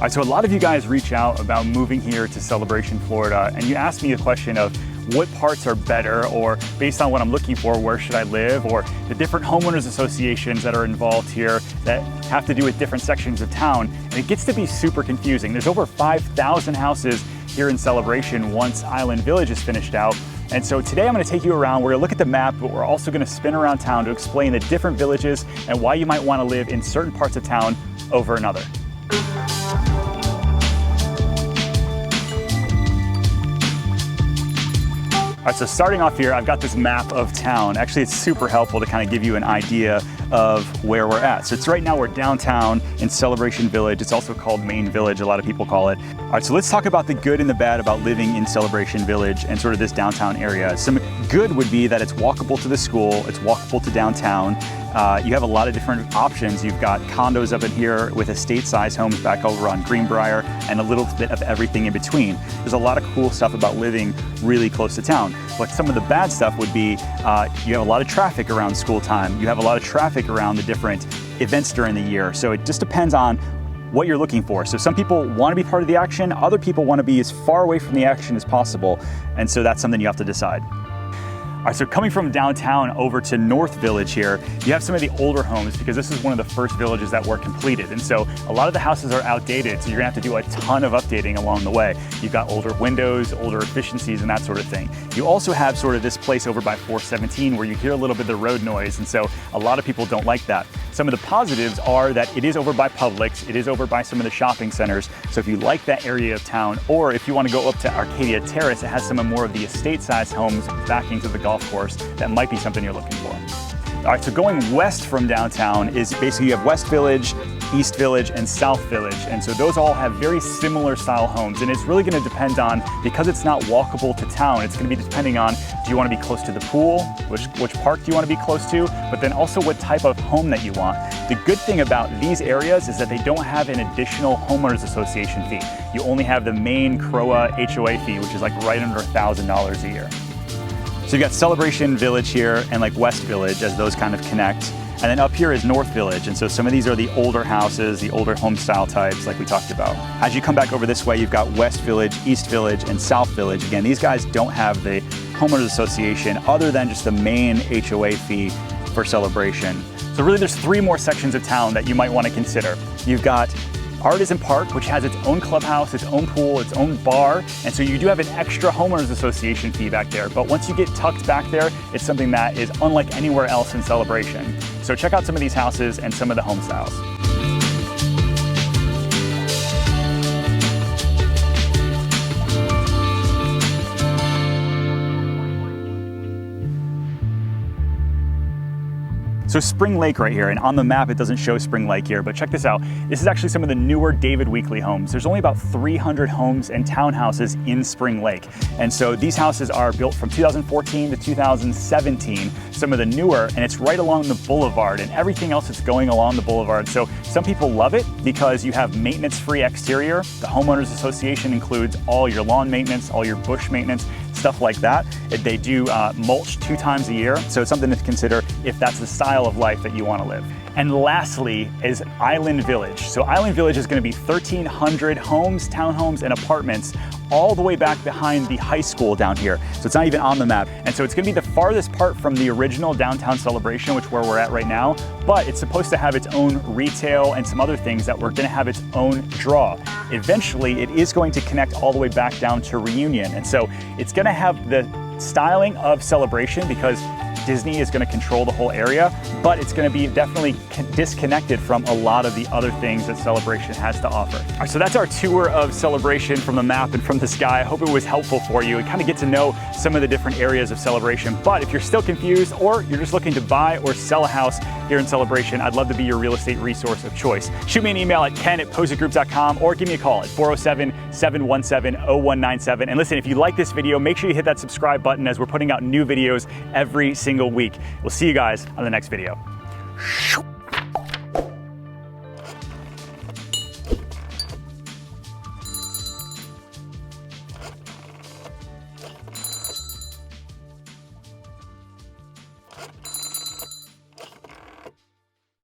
All right, so a lot of you guys reach out about moving here to Celebration, Florida, and you ask me a question of what parts are better, or based on what I'm looking for, where should I live, or the different homeowners associations that are involved here that have to do with different sections of town. And it gets to be super confusing. There's over 5,000 houses here in Celebration once Island Village is finished out. And so today I'm going to take you around. We're going to look at the map, but we're also going to spin around town to explain the different villages and why you might want to live in certain parts of town over another. All right, so starting off here, I've got this map of town. Actually, it's super helpful to kind of give you an idea of where we're at. So it's right now we're downtown in Celebration Village. It's also called Main Village, a lot of people call it. All right, so let's talk about the good and the bad about living in Celebration Village and sort of this downtown area. Some good would be that it's walkable to the school, it's walkable to downtown. You have a lot of different options. You've got condos up in here with estate-sized homes back over on Greenbrier and a little bit of everything in between. There's a lot of cool stuff about living really close to town. But some of the bad stuff would be you have a lot of traffic around school time. You have a lot of traffic around the different events during the year. So it just depends on what you're looking for. So some people want to be part of the action, other people want to be as far away from the action as possible. And so that's something you have to decide. All right, so coming from downtown over to North Village here, you have some of the older homes because this is one of the first villages that were completed. And so a lot of the houses are outdated, so you're gonna have to do a ton of updating along the way. You've got older windows, older efficiencies, and that sort of thing. You also have sort of this place over by 417 where you hear a little bit of the road noise, and so a lot of people don't like that. Some of the positives are that it is over by Publix, it is over by some of the shopping centers, so if you like that area of town, or if you want to go up to Arcadia Terrace, it has some of more of the estate-sized homes backing to the golf course. That might be something you're looking for. All right, so going west from downtown is basically you have West Village, East Village, and South Village. And so those all have very similar style homes. And it's really gonna depend on, because it's not walkable to town, it's gonna be depending on, do you wanna be close to the pool? Which park do you wanna be close to? But then also what type of home that you want. The good thing about these areas is that they don't have an additional homeowners association fee. You only have the main CROA HOA fee, which is like right under $1,000 a year. So you've got Celebration Village here and like West Village as those kind of connect. And then up here is North Village. And so some of these are the older houses, the older home style types like we talked about. As you come back over this way, you've got West Village, East Village, and South Village. Again, these guys don't have the homeowners association other than just the main HOA fee for Celebration. So really there's three more sections of town that you might want to consider. You've got Artisan Park, which has its own clubhouse, its own pool, its own bar, and so you do have an extra homeowners association fee back there. But once you get tucked back there, it's something that is unlike anywhere else in Celebration. So check out some of these houses and some of the home styles. So Spring Lake right here, and on the map it doesn't show Spring Lake here, but check this out. This is actually some of the newer David Weekley homes. There's only about 300 homes and townhouses in Spring Lake. And so these houses are built from 2014 to 2017, some of the newer, and it's right along the boulevard and everything else that's going along the boulevard. So some people love it because you have maintenance-free exterior. The homeowners association includes all your lawn maintenance, all your bush maintenance, stuff like that. They do mulch 2 times a year, so it's something to consider if that's the style of life that you want to live. And lastly is Island Village. So Island Village is going to be 1,300 homes, townhomes, and apartments all the way back behind the high school down here. So it's not even on the map. And so it's going to be the farthest part from the original downtown Celebration, which where we're at right now, but it's supposed to have its own retail and some other things that we're going to have its own draw. Eventually, it is going to connect all the way back down to Reunion. And so it's going to have the styling of Celebration because Disney is going to control the whole area, but it's going to be definitely disconnected from a lot of the other things that Celebration has to offer. All right, so that's our tour of Celebration from the map and from the sky. I hope it was helpful for you and kind of get to know some of the different areas of Celebration. But if you're still confused or you're just looking to buy or sell a house here in Celebration, I'd love to be your real estate resource of choice. Shoot me an email at ken@pozekgroup.com or give me a call at 407-717-0197. And listen, if you like this video, make sure you hit that subscribe button as we're putting out new videos every single week. We'll see you guys on the next video.